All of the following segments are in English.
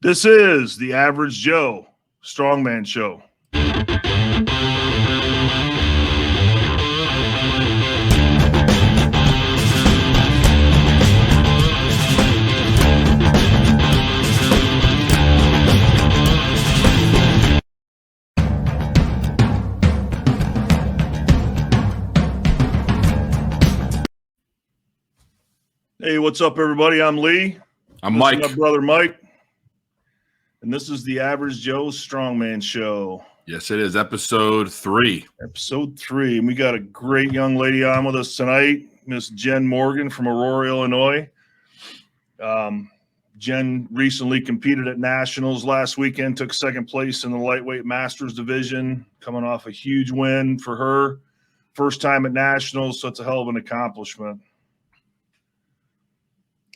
This is the Average Joe Strongman Show. Hey, what's up, everybody? I'm Lee. I'm Mike. My brother Mike. And this is the Average Joe Strongman Show. Yes, it is. Episode 3. Episode 3. And we got a great young lady on with us tonight, Miss Jen Morgan from Aurora, Illinois. Jen recently competed at Nationals last weekend, took second place in the lightweight Masters division, coming off a huge win for her. First time at Nationals, so it's a hell of an accomplishment.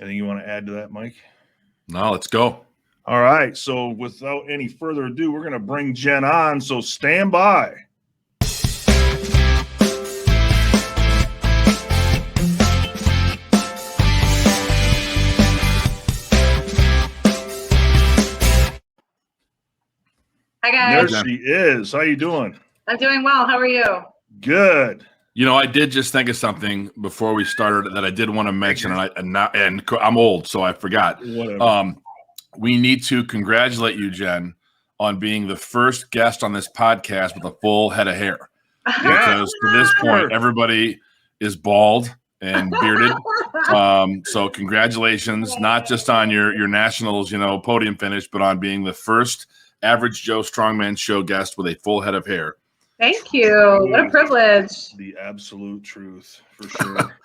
Anything you want to add to that, Mike? No, let's go. All right. So without any further ado, we're going to bring Jen on. So stand by. Hi, guys. There she is. How you doing? I'm doing well. How are you? Good. You know, I did just think of something before we started that I did want to mention, and I'm old, so I forgot. Whatever. We need to congratulate you, Jen, on being the first guest on this podcast with a full head of hair. Because to this point, everybody is bald and bearded. So congratulations, not just on your Nationals, podium finish, but on being the first Average Joe Strongman Show guest with a full head of hair. Thank you. What a privilege. The absolute truth, for sure.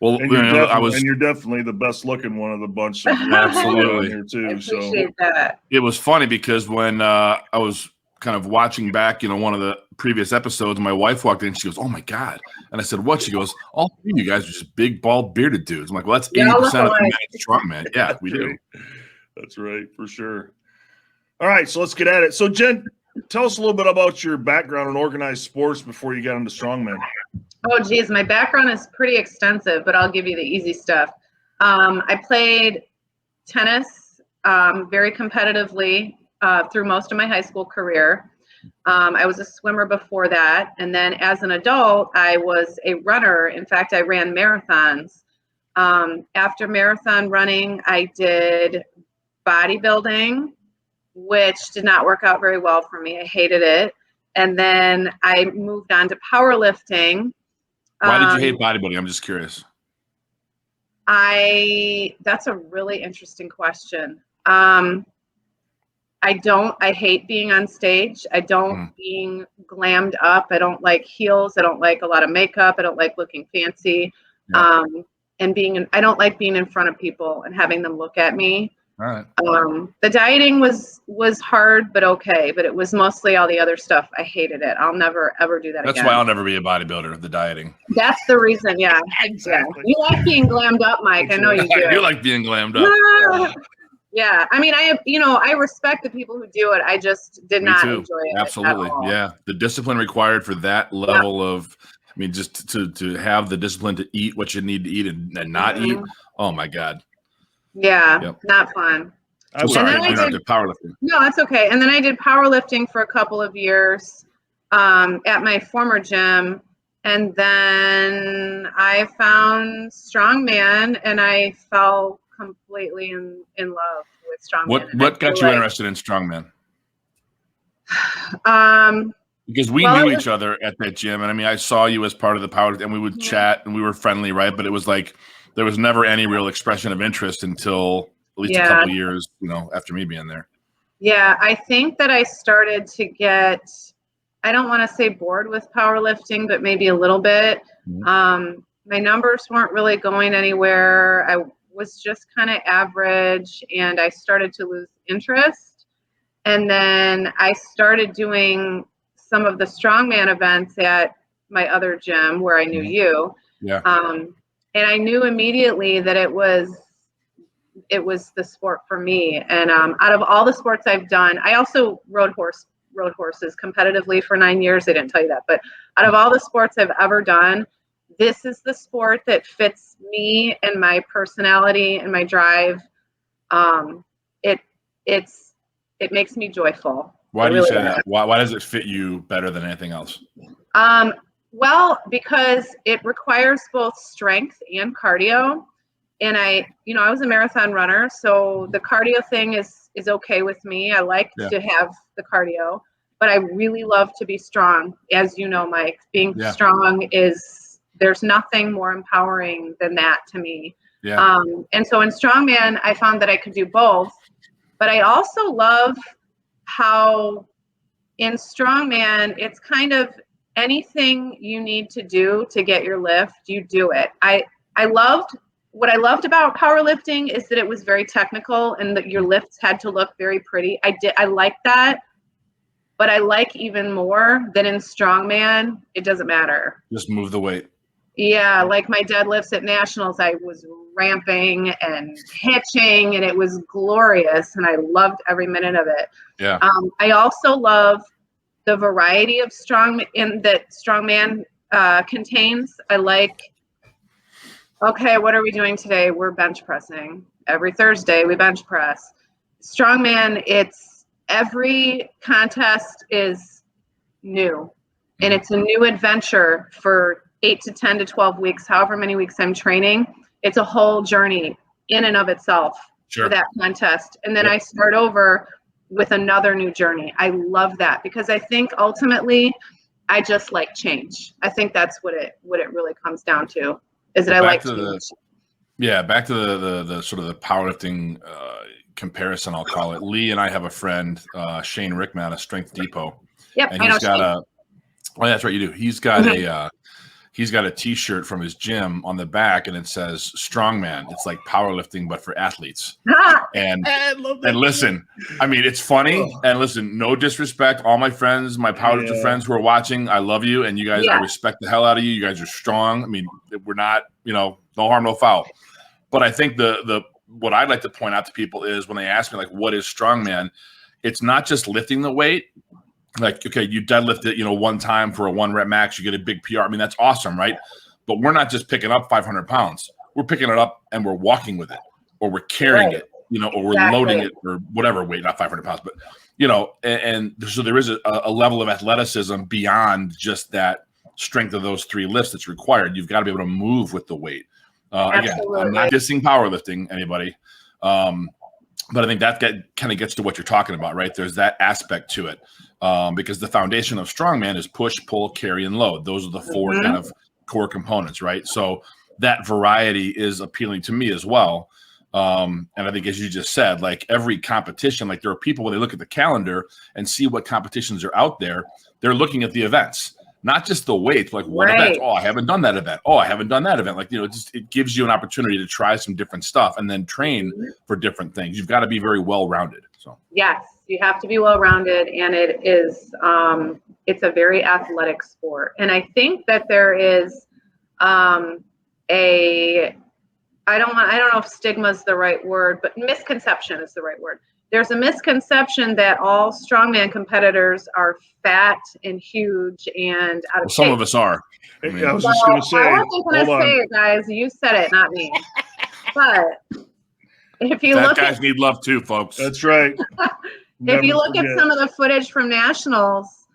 Well, and you're definitely the best looking one of the bunch. Absolutely. Here too, I appreciate that. It was funny because when I was kind of watching back, one of the previous episodes, my wife walked in. She goes, "Oh my God!" And I said, "What?" She goes, "All three of you guys are just big, bald, bearded dudes." I'm like, "Well, that's 80% of the strongman." Yeah, we do. That's right, for sure. All right, so let's get at it. So, Jen, tell us a little bit about your background in organized sports before you got into strongman. Oh, geez, my background is pretty extensive, but I'll give you the easy stuff. I played tennis very competitively through most of my high school career. I was a swimmer before that, and then as an adult, I was a runner. In fact, I ran marathons. After marathon running, I did bodybuilding, which did not work out very well for me. I hated it. And then I moved on to powerlifting. Why did you hate bodybuilding? I'm just curious. That's a really interesting question. I hate being on stage. I don't being glammed up. I don't like heels. I don't like a lot of makeup. I don't like looking fancy. Yeah. I don't like being in front of people and having them look at me. All right. The dieting was hard, but okay. But it was mostly all the other stuff. I hated it. I'll never, ever do that again. That's why I'll never be a bodybuilder, the dieting. That's the reason, yeah. Exactly. You like being glammed up, Mike. I know you do. I do like being glammed up. Yeah. I mean, I respect the people who do it. I just did not enjoy it. Absolutely. Yeah. The discipline required for that level of, just to have the discipline to eat what you need to eat and not eat. Oh my God. Yeah, Not fun. I'm sorry, I did powerlifting. No, that's okay. And then I did powerlifting for a couple of years at my former gym. And then I found Strongman, and I fell completely in love with Strongman. What got you interested in Strongman? Because we knew each other at that gym. And I saw you as part of the power, and we would chat, and we were friendly, right? But it was like, there was never any real expression of interest until at least a couple of years, after me being there. Yeah, I think that I started to get, I don't want to say bored with powerlifting, but maybe a little bit. My numbers weren't really going anywhere. I was just kind of average, and I started to lose interest. And then I started doing some of the strongman events at my other gym where I knew you. Yeah. And I knew immediately that it was the sport for me. And out of all the sports I've done, I also rode horses competitively for 9 years. I didn't tell you that, but out of all the sports I've ever done, this is the sport that fits me and my personality and my drive. it makes me joyful. Why do you say that? Why does it fit you better than anything else? Well, because it requires both strength and cardio. And I was a marathon runner, so the cardio thing is okay with me. I like to have the cardio, but I really love to be strong. As you know, Mike, being strong there's nothing more empowering than that to me. Yeah. And so in Strongman, I found that I could do both, but I also love how in Strongman, it's kind of anything you need to do to get your lift, you do it. What I loved about powerlifting is that it was very technical and that your lifts had to look very pretty. I like that, but I like even more that in Strongman, it doesn't matter. Just move the weight. Yeah, like my deadlifts at nationals, I was ramping and hitching, and it was glorious, and I loved every minute of it. Yeah. I also love the variety of that Strongman contains. I like, okay, what are we doing today? We're bench pressing. Every Thursday we bench press. Strongman, every contest is new, and it's a new adventure for 8 to 10 to 12 weeks, however many weeks I'm training. It's a whole journey in and of itself for that contest. And then I start over with another new journey. I love that because I think ultimately I just like change. I think that's what it really comes down to, is that I like change. Back to the sort of the powerlifting comparison, I'll call it. Lee and I have a friend, Shane Rickman, out of Strength Depot. Yep, and he's got that's right, you do. He's got he's got a T-shirt from his gym on the back, and it says Strongman. It's like powerlifting, but for athletes. And listen, I mean, it's funny. And listen, no disrespect, all my friends, my powerlifter friends who are watching, I love you, and you guys, I respect the hell out of you. You guys are strong. I mean, we're not, no harm, no foul. But I think what I'd like to point out to people is when they ask me, like, what is Strongman? It's not just lifting the weight. Like, okay, you deadlift it, one time for a 1 rep max, you get a big PR. I mean, that's awesome, right? But we're not just picking up 500 pounds. We're picking it up and we're walking with it, or we're carrying it, or we're loading it, or whatever weight, not 500 pounds, but, and so there is a level of athleticism beyond just that strength of those 3 lifts that's required. You've got to be able to move with the weight. Again, I'm not dissing powerlifting, anybody. But I think that kind of gets to what you're talking about, right? There's that aspect to it. Because the foundation of Strongman is push, pull, carry, and load. Those are the 4 kind of core components, right? So that variety is appealing to me as well. And I think, as you just said, like every competition, like there are people when they look at the calendar and see what competitions are out there, they're looking at the events, not just the weight. Like, what events? Oh, I haven't done that event. Oh, I haven't done that event. Like, it gives you an opportunity to try some different stuff and then train for different things. You've got to be very well-rounded. So yes, you have to be well-rounded, and it is it's a very athletic sport. And I think that there is I don't know if stigma is the right word, but misconception is the right word. There's a misconception that all Strongman competitors are fat and huge and out of shape. Some of us are. I was just going to say. I wasn't going to say it, guys. You said it, not me. But if you look, guys need love too, folks. That's right. If you look at some of the footage from nationals,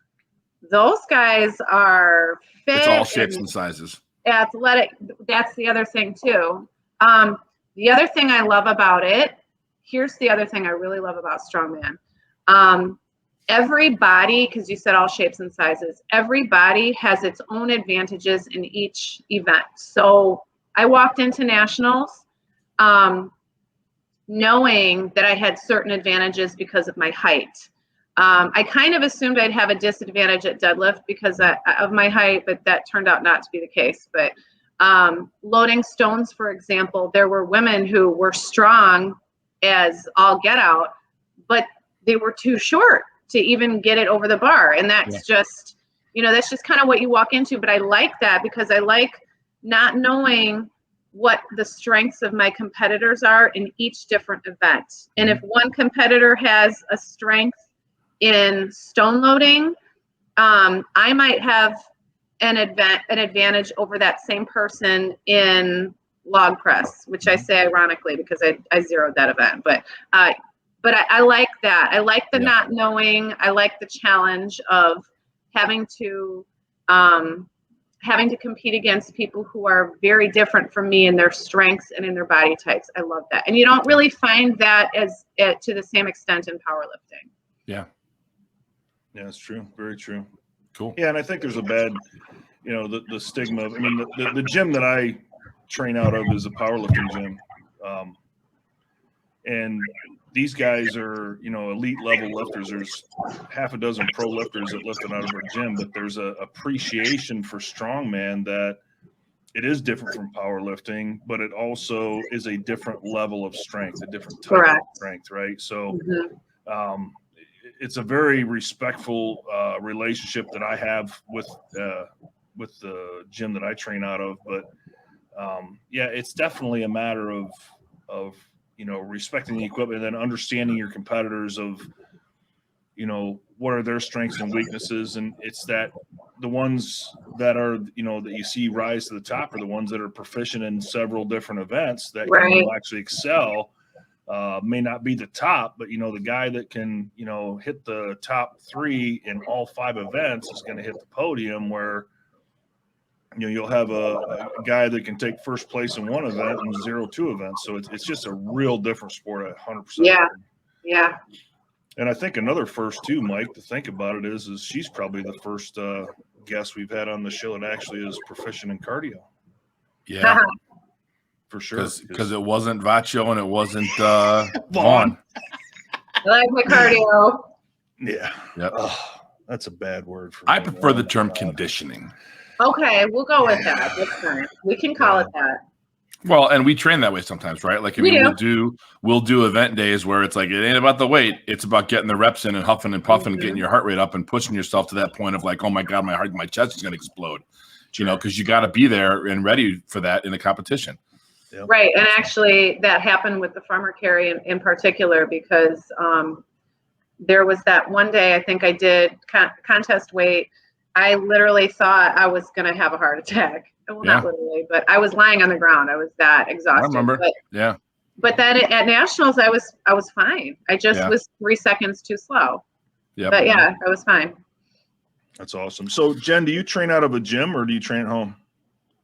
those guys are fit. It's all shapes and sizes. Athletic. That's the other thing too. The other thing I love about it. Here's the other thing I really love about Strongman. Every body, because you said all shapes and sizes, every body has its own advantages in each event. So I walked into nationals knowing that I had certain advantages because of my height. I kind of assumed I'd have a disadvantage at deadlift because of my height, but that turned out not to be the case. But loading stones, for example, there were women who were strong as all get out, but they were too short to even get it over the bar. And that's just, that's just kind of what you walk into. But I like that because I like not knowing what the strengths of my competitors are in each different event. And if one competitor has a strength in stone loading, I might have an advantage over that same person in log press, which I say ironically because I zeroed that event. But but I like that. I like the not knowing. I like the challenge of having to compete against people who are very different from me in their strengths and in their body types. I love that. And you don't really find that to the same extent in powerlifting. Yeah. Yeah, it's true. Very true. Cool. Yeah, and I think there's a bad, the stigma. I mean, the gym that I train out of is a powerlifting gym. And these guys are, elite level lifters. There's half a dozen pro lifters that lifted out of our gym, but there's a appreciation for strongman that it is different from powerlifting, but it also is a different level of strength, a different type of strength, right? So it's a very respectful relationship that I have with the gym that I train out of. But it's definitely a matter of respecting the equipment and then understanding your competitors of, what are their strengths and weaknesses. And it's that the ones that are, that you see rise to the top are the ones that are proficient in several different events that can actually excel. May not be the top, but the guy that can, hit the top 3 in all 5 events is going to hit the podium, where you'll have a guy that can take first place in one event and 0 2 events. So it's just a real different sport at 100%. Yeah. And I think another first too, Mike, to think about it is she's probably the first guest we've had on the show that actually is proficient in cardio. Yeah. For sure. Because it wasn't Vacho and it wasn't Vaughn. I like my cardio. Yeah. Yep. Oh, that's a bad word for me. I prefer the term conditioning. Okay, we'll go with that. That's fine. We can call it that. Well, and we train that way sometimes, right? Like, we'll do event days where it's like, it ain't about the weight. It's about getting the reps in and huffing and puffing and getting your heart rate up and pushing yourself to that point of like, oh my God, my chest is going to explode, because you got to be there and ready for that in a competition. Yep. Right. And actually that happened with the farmer carry in particular, because there was that one day I think I did contest weight. I literally thought I was going to have a heart attack. Well, not literally, but I was lying on the ground. I was that exhausted. I remember. But then at nationals, I was fine. I just was 3 seconds too slow. Yeah. But I was fine. That's awesome. So Jen, do you train out of a gym or do you train at home,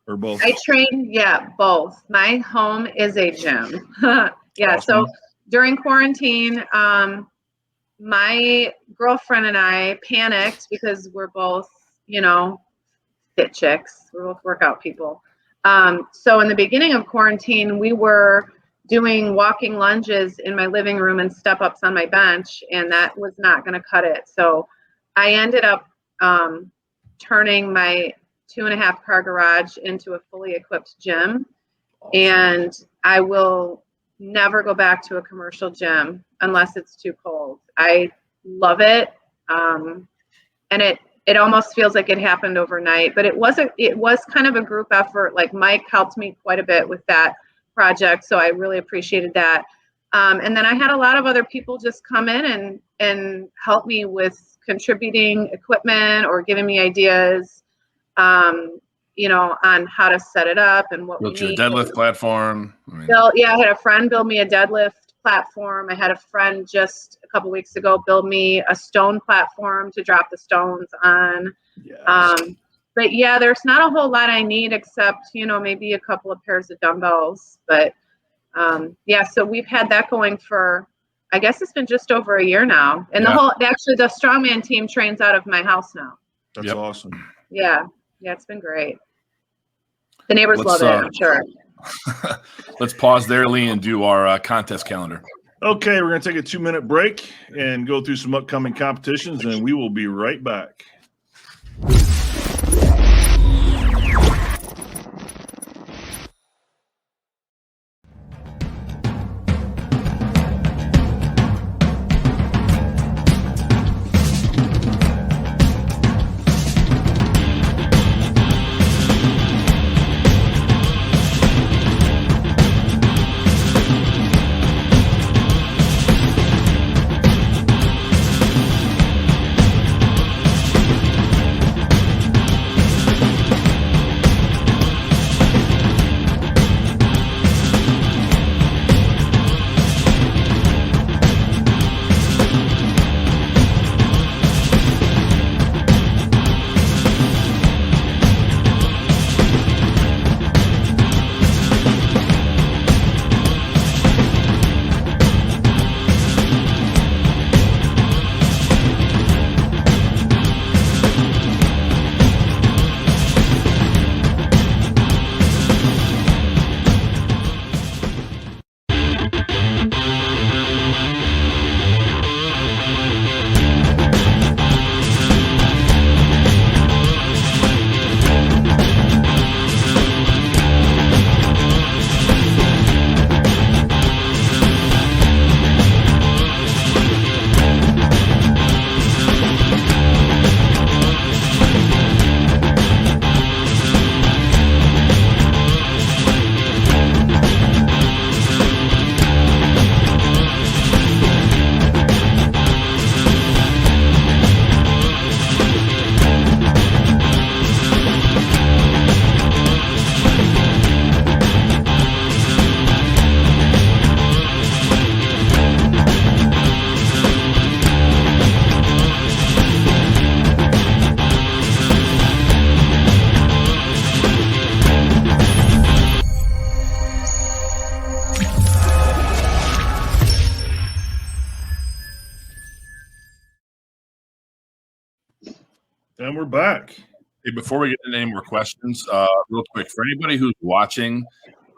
or both? I train, both. My home is a gym. Awesome. So during quarantine, my girlfriend and I panicked because we're both, fit chicks. We're both workout people. So in the beginning of quarantine, we were doing walking lunges in my living room and step ups on my bench, and that was not going to cut it. So I ended up turning my 2.5 car garage into a fully equipped gym. And I will never go back to a commercial gym unless it's too cold. I love it. And it almost feels like it happened overnight, but it was kind of a group effort. Like Mike helped me quite a bit with that project. So I really appreciated that. And then I had a lot of other people just come in and help me with contributing equipment or giving me ideas, on how to set it up and what built we your need. Deadlift platform. I had a friend build me a deadlift platform. I had a friend just a couple weeks ago build me a stone platform to drop the stones on. Yes. But there's not a whole lot I need except, maybe a couple of pairs of dumbbells. But so we've had that going for, I guess it's been just over a year now. And the Strongman team trains out of my house now. That's awesome. Yeah, it's been great. The neighbors love it, I'm sure. Let's pause there, Lee, and do our contest calendar. Okay, we're going to take a 2-minute break and go through some upcoming competitions, and we will be right back. And we're back. Hey, before we get into any more questions, real quick, for anybody who's watching,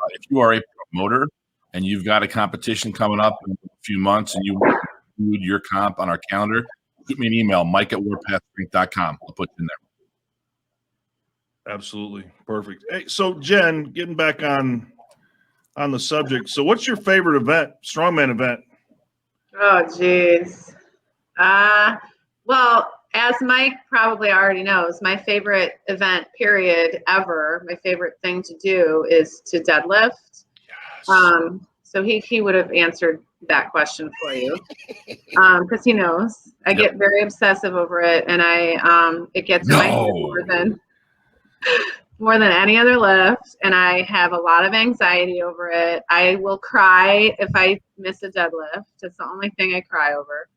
if you are a promoter and you've got a competition coming up in a few months and you want to include your comp on our calendar, shoot me an email, mike@warpathstrength.com. I'll put you in there. Absolutely. Perfect. Hey, so Jen, getting back on the subject. So what's your favorite event, strongman event? Oh, geez. Well, as Mike probably already knows, my favorite event, period, ever, my favorite thing to do is to deadlift. Yes. So he would have answered that question for you, because he knows. I get very obsessive over it, and it gets in my head more than any other lift, and I have a lot of anxiety over it. I will cry if I miss a deadlift. It's the only thing I cry over.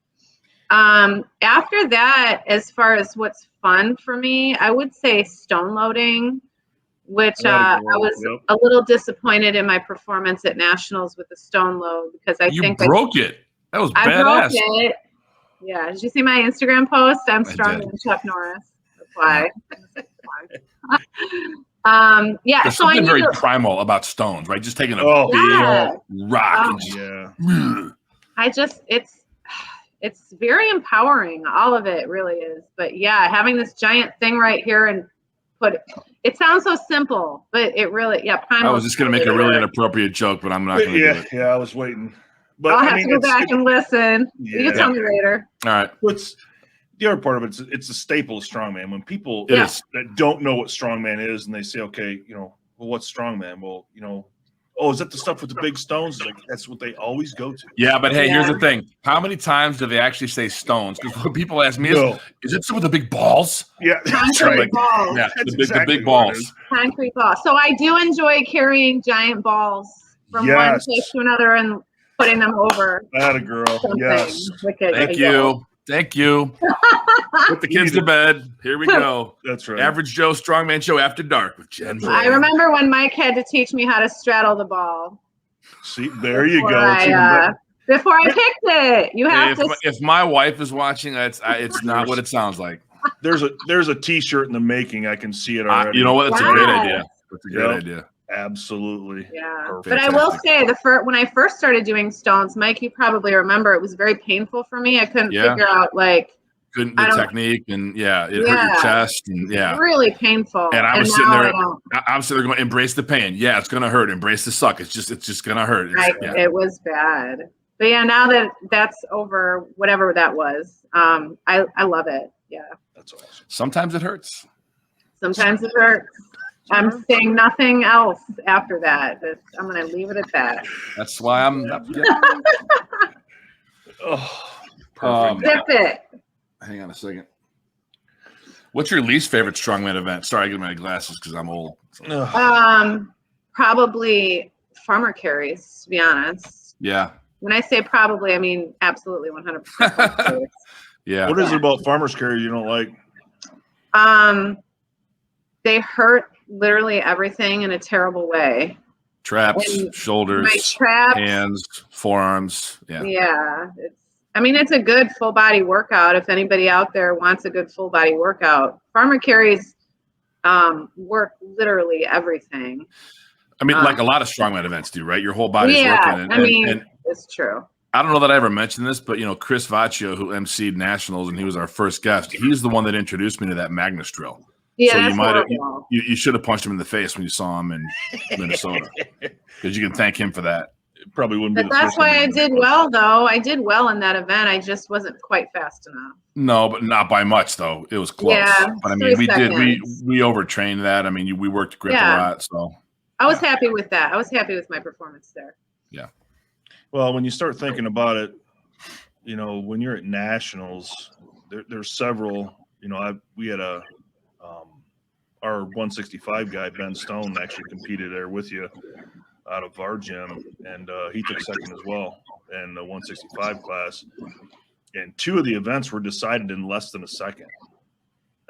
After that, as far as what's fun for me, I would say stone loading, which I was a little disappointed in my performance at nationals with the stone load, because I think you broke it. That was badass. I broke it. Yeah. Did you see my Instagram post? I'm stronger than Chuck Norris. That's why. Yeah. There's so something very primal about stones, right? Just taking a big rock and it's very empowering. All of it really is. But yeah, having this giant thing right here and it sounds so simple, but it really, primal. I was just going to make a really inappropriate joke, but I'm not going to do it. Yeah, I was waiting. But I'll have to go back and listen. Yeah. You can tell me later. All right. What's the other part of it's a staple of strongman. When people that don't know what strongman is and they say, okay, well, what's strongman? Well, is that the stuff with the big stones? Like, that's what they always go to. Yeah, but hey, here's the thing. How many times do they actually say stones? Because what people ask me is it some with the big balls? Yeah, that's right. Balls. Yeah, the big balls. Concrete balls. So I do enjoy carrying giant balls from one place to another and putting them over. That a girl. Yes. Thank you. Put the kids to bed. Here we go. That's right. Average Joe Strongman Show after dark with Jen. I remember when Mike had to teach me how to straddle the ball. See, there you go. Before I picked it, you have to. If my wife is watching, it's not what it sounds like. There's a T-shirt in the making. I can see it already. You know what? That's a great idea. That's a great idea. Absolutely. Yeah. Perfect. But I will say when I first started doing stones, Mike, you probably remember, it was very painful for me. I couldn't figure out the technique and it hurt your chest and really painful. And I'm sitting there going, embrace the pain. Yeah, it's gonna hurt. Embrace the suck. It's just gonna hurt. It was bad. But yeah, now that that's over, whatever that was, I love it. Yeah. That's awesome. Sometimes it hurts. Sometimes it hurts. I'm saying nothing else after that. I'm going to leave it at that. That's why I'm. Perfect. Zip it. Hang on a second. What's your least favorite strongman event? Sorry, I get my glasses because I'm old. Probably farmer carries, to be honest. Yeah. When I say probably, I mean absolutely 100%. Yeah. What is it about farmer's carry you don't like? They hurt literally everything in a terrible way. Traps, shoulders, hands, forearms. Yeah. Yeah. It's a good full body workout. If anybody out there wants a good full body workout, farmer carries work literally everything. Like a lot of strongman events do, right? Your whole body's working. And it's true. I don't know that I ever mentioned this, but Chris Vaccio, who emceed nationals and he was our first guest, he's the one that introduced me to that Magnus drill. Yeah, so you should have punched him in the face when you saw him in Minnesota, because you can thank him for that. It probably wouldn't be. But that's why I did well, though. I did well in that event. I just wasn't quite fast enough. No, but not by much, though. It was close. Yeah, but we overtrained that. We worked grip a lot. So I was happy with that. I was happy with my performance there. Yeah. Well, when you start thinking about it, when you're at nationals, there's several. We had our 165 guy, Ben Stone, actually competed there with you out of our gym, and he took second as well in the 165 class. And two of the events were decided in less than a second.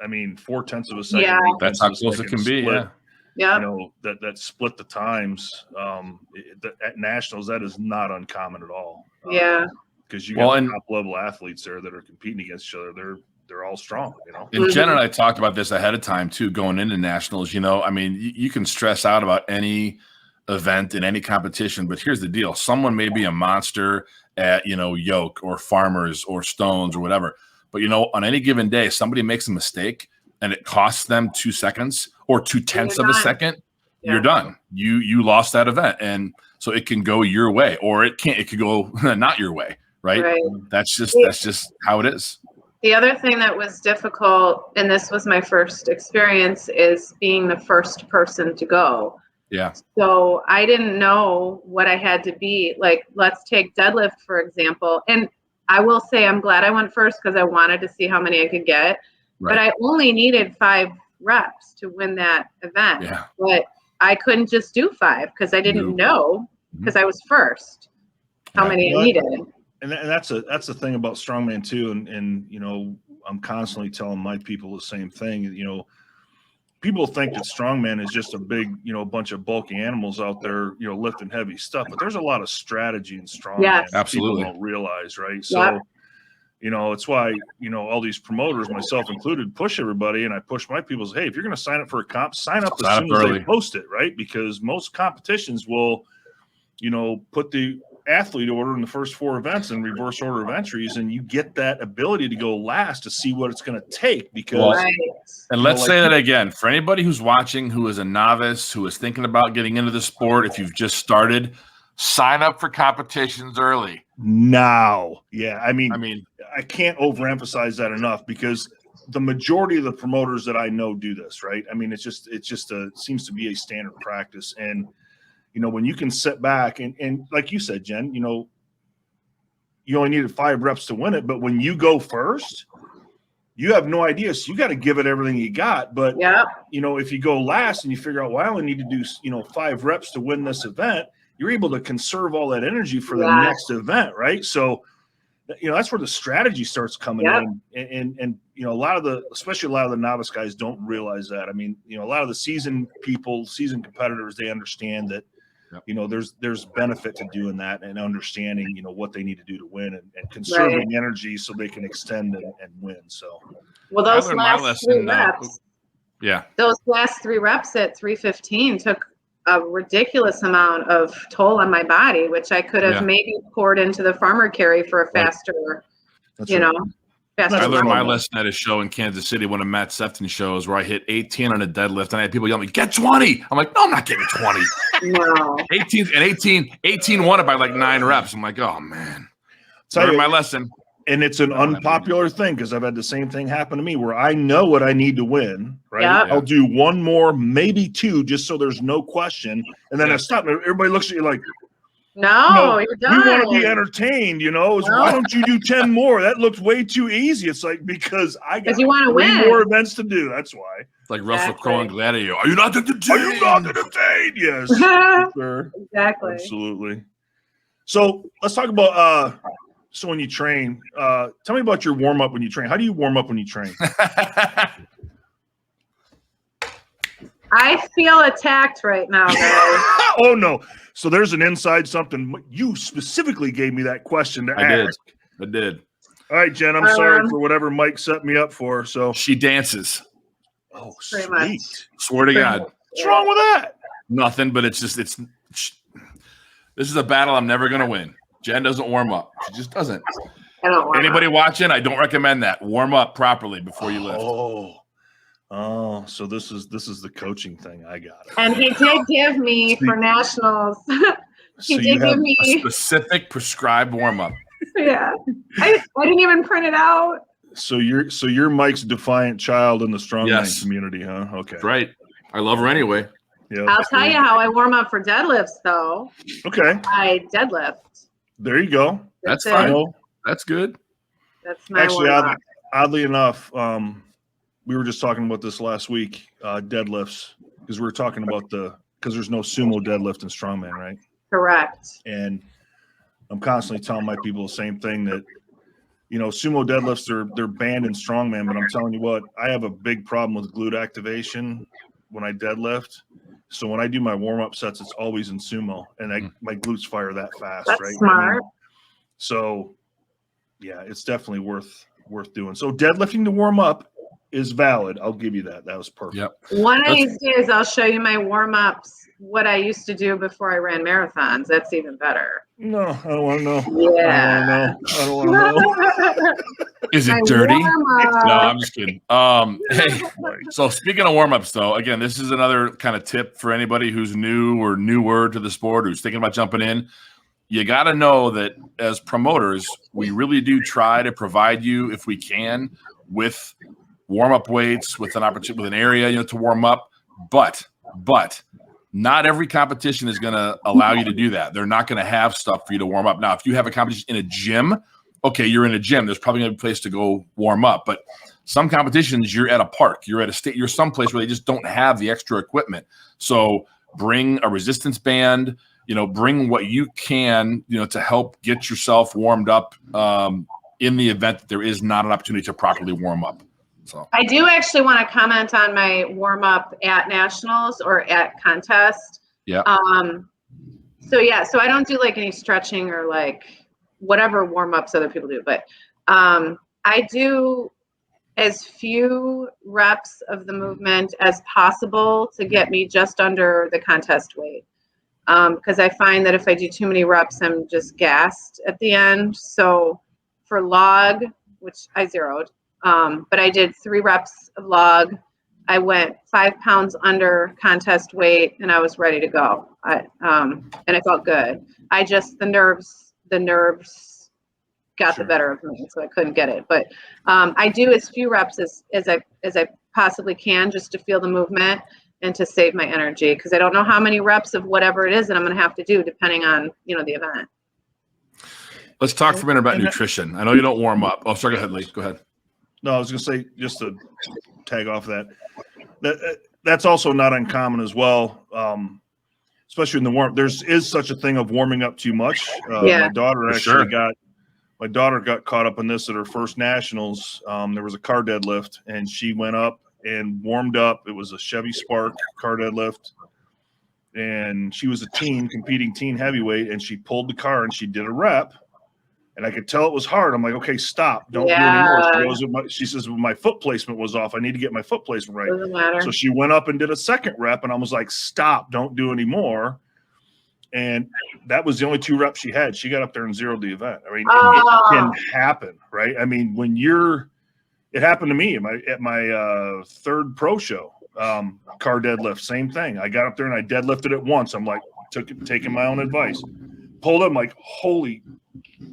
0.4 of a second. Yeah, that's how close it can be. Split. Yeah. That split the times at nationals. That is not uncommon at all. Yeah. Because you got top level athletes there that are competing against each other. they're all strong, you know. And Jen and I talked about this ahead of time too, going into nationals. You know, I mean, you can stress out about any event in any competition, but here's the deal: someone may be a monster at, you know, yoke or farmers or stones or whatever, but you know, on any given day, somebody makes a mistake and it costs them 2 seconds or 2/10 of a second. Yeah. You're done. You lost that event, and so it can go your way, or it can't. It could go not your way, right? That's just how it is. The other thing that was difficult, and this was my first experience, is being the first person to go. Yeah. So I didn't know what I had to be. Like, let's take deadlift, for example. And I will say I'm glad I went first because I wanted to see how many I could get. Right. But I only needed 5 reps to win that event. Yeah. But I couldn't just do 5 because I didn't know, because I was first, how many I needed. And that's the thing about strongman too. And you know, I'm constantly telling my people the same thing. You know, people think that strongman is just a big, you know, bunch of bulky animals out there, you know, lifting heavy stuff. But there's a lot of strategy in strongman. Yes. Absolutely. People don't realize, right? So, you know, it's why, you know, all these promoters, myself included, push everybody. And I push my people, say, hey, if you're going to sign up for a comp, sign up as soon as they post it, right? Because most competitions will, you know, put the athlete order in the first 4 events and reverse order of entries, and you get that ability to go last to see what it's going to take. Because and let's say that again for anybody who's watching, who is a novice, who is thinking about getting into the sport. If you've just started, sign up for competitions early now. I mean I can't overemphasize that enough, because the majority of the promoters that I know do this, right? I mean, it seems to be a standard practice. And you know, when you can sit back and like you said, Jen, you know, you only needed 5 reps to win it, but when you go first, you have no idea. So you got to give it everything you got. But, you know, if you go last and you figure out, well, I only need to do, you know, 5 reps to win this event, you're able to conserve all that energy for the next event, right? So, you know, that's where the strategy starts coming in. And, you know, especially a lot of the novice guys don't realize that. I mean, you know, a lot of the seasoned competitors, they understand that, you know, there's benefit to doing that and understanding, you know, what they need to do to win and conserving energy so they can extend and win. So, well, those last 3 reps, those last 3 reps at 315 took a ridiculous amount of toll on my body, which I could have maybe poured into the farmer carry for a faster, know. I learned my lesson at a show in Kansas City, one of Matt Sefton's shows, where I hit 18 on a deadlift, and I had people yelling, "Get 20!" I'm like, "No, I'm not getting 20." No. 18 won it by like 9 reps. I'm like, "Oh man." So I learned my lesson. And it's an unpopular thing, because I've had the same thing happen to me where I know what I need to win, right? I'll do 1 more, maybe 2, just so there's no question. And then I stop. Everybody looks at you like, no, you're done. We want to be entertained, you know. Why don't you do 10 more? That looks way too easy. It's like, because I got you want to 3 win. more events to do. That's why. It's like Russell Crowe and Gladiator. Are you not entertained? Are you not entertained? Yes. Sure. Exactly. Absolutely. So let's talk about so when you train, tell me about your warm up when you train. How do you warm up when you train? I feel attacked right now, guys. Oh no. So there's an inside something. You specifically gave me that question to ask. I did. All right, Jen, I'm sorry for whatever Mike set me up for. So she dances. Oh, pretty sweet. much. Swear to God. What's wrong with that? Nothing, but this is a battle I'm never going to win. Jen doesn't warm up. She just doesn't. I don't warm Anybody up. watching, I don't recommend that. Warm up properly before you lift. Oh, so this is the coaching thing. I got it. And he did give me for nationals. He did give me a specific prescribed warm up. Yeah, I didn't even print it out. So you're Mike's defiant child in the strongman community, huh? Okay, that's right. I love her anyway. Yeah. I'll tell you how I warm up for deadlifts, though. Okay. I deadlift. There you go. That's fine. That's good. That's my actually warm-up. oddly enough. We were just talking about this last week, deadlifts, because we were talking about because there's no sumo deadlift in strongman, right? Correct. And I'm constantly telling my people the same thing, that, you know, sumo deadlifts they're banned in strongman, but I'm telling you what, I have a big problem with glute activation when I deadlift. So when I do my warm-up sets, it's always in sumo, and my glutes fire that fast. That's right? smart. So yeah, it's definitely worth worth doing. So deadlifting to warm up is valid. I'll give you that. That was perfect. Yep. One of these days, I'll show you my warm-ups, what I used to do before I ran marathons. That's even better. No, I don't want to know. Yeah. I don't want to know. Is it My dirty? warm-up. No, I'm just kidding. Hey, so speaking of warm-ups, though, again, this is another kind of tip for anybody who's new or newer to the sport, who's thinking about jumping in. You got to know that as promoters, we really do try to provide you, if we can, with warm-up weights, with an opportunity, with an area, to warm up. But not every competition is going to allow you to do that. They're not going to have stuff for you to warm up. Now, if you have a competition in a gym, okay, you're in a gym. There's probably going to be a place to go warm up. But some competitions, you're at a park, you're at a state, you're someplace where they just don't have the extra equipment. So bring a resistance band. Bring what you can, to help get yourself warmed up in the event that there is not an opportunity to properly warm up. So I do actually want to comment on my warm up at nationals or at contest. Yeah. So I don't do like any stretching or like whatever warm ups other people do, but I do as few reps of the movement as possible to get me just under the contest weight. Because I find that if I do too many reps, I'm just gassed at the end. So for log, which I zeroed, but I did 3 reps of log. I went 5 pounds under contest weight, and I was ready to go. And I felt good. The nerves got the better of me, so I couldn't get it. But I do as few reps as I possibly can, just to feel the movement and to save my energy, because I don't know how many reps of whatever it is that I'm going to have to do depending on, the event. Let's talk for a minute about nutrition. I know you don't warm up. Oh, sorry, go ahead, Lee. Go ahead. No, I was going to say, just to tag off that's also not uncommon as well, especially in the warm. There is such a thing of warming up too much. My daughter got caught up in this at her first nationals. There was a car deadlift, and she went up and warmed up. It was a Chevy Spark car deadlift, and she was a competing teen heavyweight, and she pulled the car and she did a rep, and I could tell it was hard. I'm like, okay, stop, don't do anymore. She says, well, my foot placement was off. I need to get my foot placement right. Doesn't matter. So she went up and did a second rep, and I was like, stop, don't do anymore. And that was the only 2 reps she had. She got up there and zeroed the event. I mean, it can happen, right? I mean, it happened to me at my 3rd pro show, car deadlift, same thing. I got up there and I deadlifted it once. I'm like, taking my own advice. Pulled it, I'm like, holy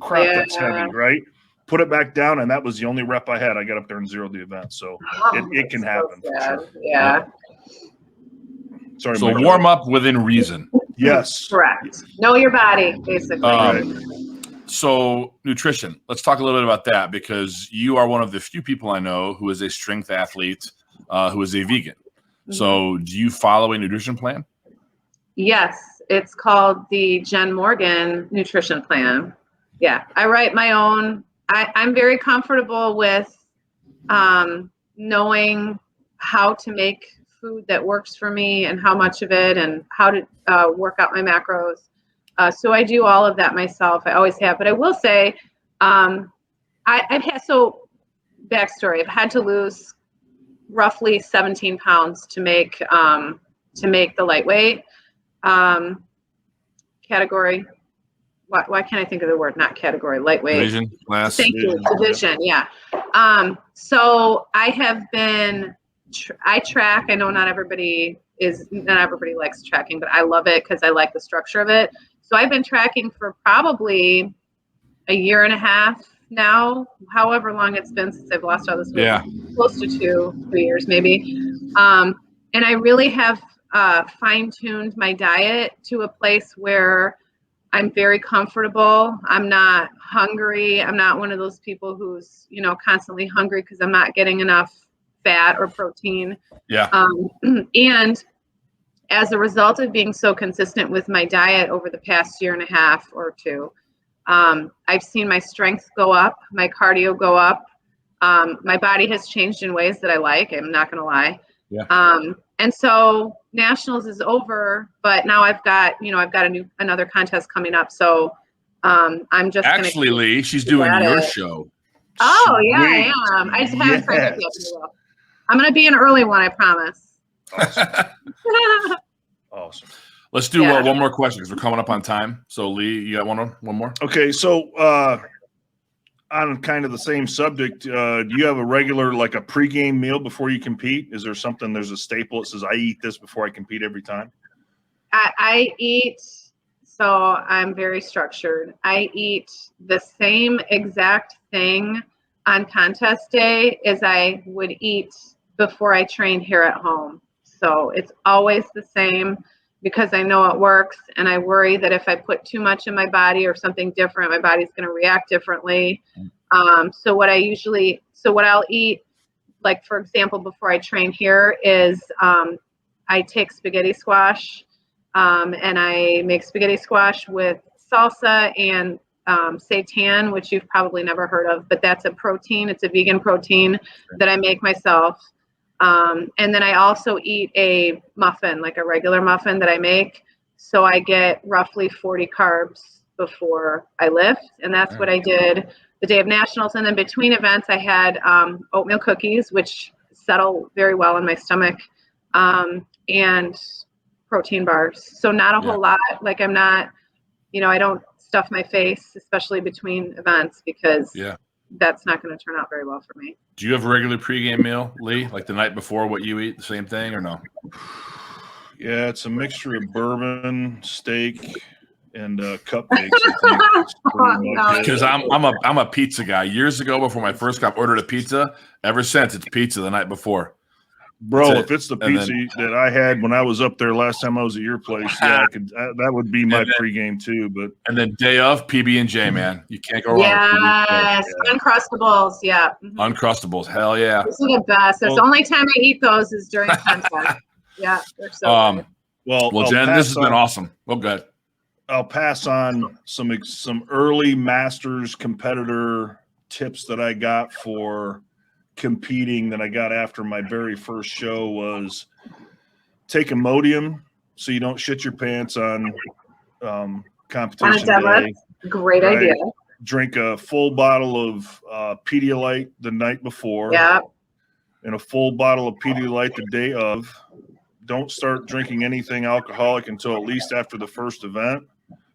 crap, that's heavy, right? Put it back down, and that was the only rep I had. I got up there and zeroed the event. So it can happen. For sure. Yeah. Sorry. So warm up within reason. Yes. Correct. Know your body, basically. So nutrition, let's talk a little bit about that, because you are one of the few people I know who is a strength athlete, who is a vegan. Mm-hmm. So do you follow a nutrition plan? Yes, it's called the Jen Morgan nutrition plan. Yeah, I write my own. I'm very comfortable with knowing how to make food that works for me and how much of it and how to work out my macros. So I do all of that myself. I always have. But I will say, I've had, backstory, I've had to lose roughly 17 pounds to make the lightweight category. Why can't I think of the word? Not category, lightweight. Division, class. Thank you, division, yeah. So I have been, I track. I know not everybody likes tracking, but I love it because I like the structure of it. So I've been tracking for probably a year and a half now, however long it's been since I've lost all this weight. Yeah. Close to 2-3 years maybe. And I really have fine-tuned my diet to a place where I'm very comfortable. I'm not hungry. I'm not one of those people who's, constantly hungry because I'm not getting enough fat or protein. Yeah. And as a result of being so consistent with my diet over the past year and a half or 2, I've seen my strength go up, my cardio go up. My body has changed in ways that I like. I'm not going to lie. Yeah. And so nationals is over, but now I've got another contest coming up. So I'm just actually, Lee, she's doing your show. Oh, yeah, I Sweet. am. I just haven't signed up yet. Yes. But I will. I'm going to be an early one, I promise. Awesome. Awesome. Let's do Yeah. one more question because we're coming up on time. So Lee, you got one more? Okay, so on kind of the same subject, do you have a regular, like a pregame meal before you compete? Is there something, there's a staple that says I eat this before I compete every time? I eat, so I'm very structured. I eat the same exact thing on contest day as I would eat before I trained here at home. So it's always the same because I know it works, and I worry that if I put too much in my body or something different, my body's going to react differently. So what I'll eat, like for example, before I train here is I take spaghetti squash. And I make spaghetti squash with salsa and seitan, which you've probably never heard of, but that's a protein. It's a vegan protein that I make myself. And then I also eat a muffin, like a regular muffin that I make. So I get roughly 40 carbs before I lift. And that's what I did the day of nationals. And then between events, I had oatmeal cookies, which settle very well in my stomach. And protein bars. So not a whole lot. Like I'm not, I don't stuff my face, especially between events, because that's not going to turn out very well for me. Do you have a regular pregame meal, Lee? Like the night before, what you eat, the same thing or no? Yeah, it's a mixture of bourbon, steak, and cupcakes. I think. Because I'm a pizza guy. Years ago, before my first cup, ordered a pizza. Ever since, it's pizza the night before. Bro, if it's the pizza that I had when I was up there last time I was at your place, yeah, that would be my pregame too. But and then day of PB&J, man, you can't go wrong. Yes, Uncrustables, yeah. Uncrustables, hell yeah. Those are the best. That's the only time I eat those is during contest. Yeah, they're so good. Well, Jen, this has been awesome. Well, good. I'll pass on some early Masters competitor tips that I got for competing that I got after my very first show was take Imodium so you don't shit your pants on competition day. Great idea. Drink a full bottle of Pedialyte the night before. Yeah. And a full bottle of Pedialyte the day of. Don't start drinking anything alcoholic until at least after the first event,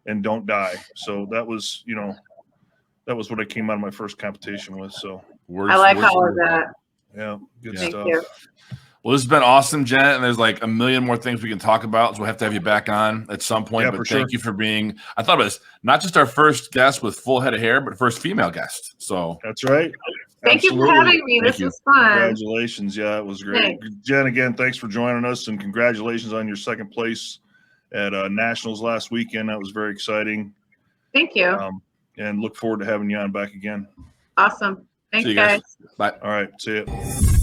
and don't die. So that was what I came out of my first competition with. So I like all of that. Yeah, good Thank stuff. You. Well, this has been awesome, Jen, and there's like a million more things we can talk about, so we'll have to have you back on at some point. Yeah, but thank you for being, I thought it was not just our first guest with full head of hair, but first female guest. So that's right. Thank you for having me. This was fun. Congratulations. Yeah, it was great. Thanks. Jen, again, thanks for joining us, and congratulations on your second place at Nationals last weekend. That was very exciting. Thank you. And look forward to having you on back again. Awesome. Thanks, guys. Bye. All right. See you.